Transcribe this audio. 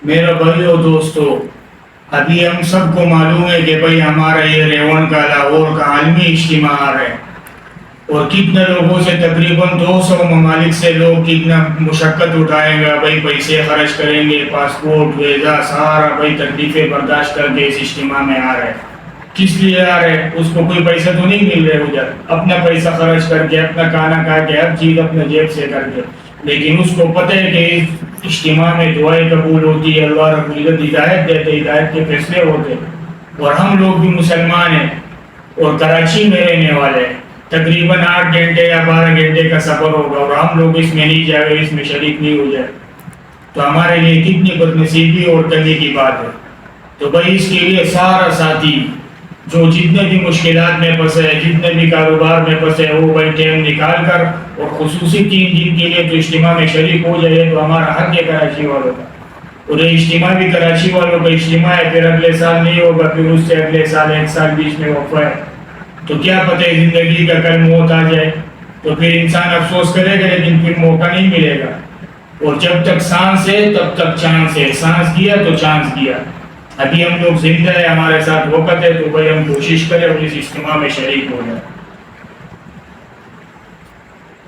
میرا بھائی اور دوستو، ابھی ہم سب کو معلوم ہے کہ بھائی ہمارا یہ ریون کا لاہور کا عالمی اجتماع ہے، اور کتنے لوگوں سے تقریباً 200 ممالک سے لوگ کتنا مشقت اٹھائیں گے، بھائی پیسے خرچ کریں گے، پاسپورٹ ویزا سارا بھائی تکلیفیں برداشت کر کے اس اجتماع میں آ رہے ہیں۔ کس لیے آ رہے ہیں؟ اس کو کوئی پیسہ تو نہیں مل رہے ادھر، اپنا پیسہ خرچ کر کے، اپنا کھانا کھا کے، ہر چیز اپنے جیب سے کر کے، لیکن اس کو پتہ ہے کہ اس اجتماع میں دعائیں قبول ہوتی ہے، اللہ رب العزت ہدایت دیتے، ہدایت کے فیصلے ہوتے، اور ہم لوگ بھی مسلمان ہیں اور کراچی میں رہنے والے ہیں۔ تقریباً 8 گھنٹے یا 12 گھنٹے کا سفر ہوگا اور ہم لوگ اس میں نہیں جائے، اس میں شریک نہیں ہو جائے تو ہمارے لیے کتنی بدنصیبی اور کمی کی بات ہے۔ تو بھائی اس کے لیے سارا ساتھی جو جتنے بھی مشکلات میں پھنسے ہیں، جتنے بھی کاروبار میں پھنسے ہیں، وہ بھائی ٹائم نکال کر اور خصوصی 3 دن کے لیے تو اجتماع میں شریک ہو جائے تو ہمارا حق ہے کراچی والوں کا۔ اور یہ اجتماع بھی کراچی والوں کا اجتماع ہے، پھر اگلے سال نہیں ہوگا، پھر اس سے اگلے سال 1 سال بیچ میں وقفہ ہے، تو کیا پتہ ہے زندگی کا کل موت آ جائے تو پھر انسان افسوس کرے گا، لیکن پھر موقع نہیں ملے گا۔ اور جب تک سانس ہے تب تک چانس ہے، سانس گیا تو چانس گیا۔ ابھی ہم لوگ زندہ ہے، ہمارے ساتھ وقت ہے، تو بھائی ہم کوشش کریں اور اس اجتماع میں شریک ہو جائیں۔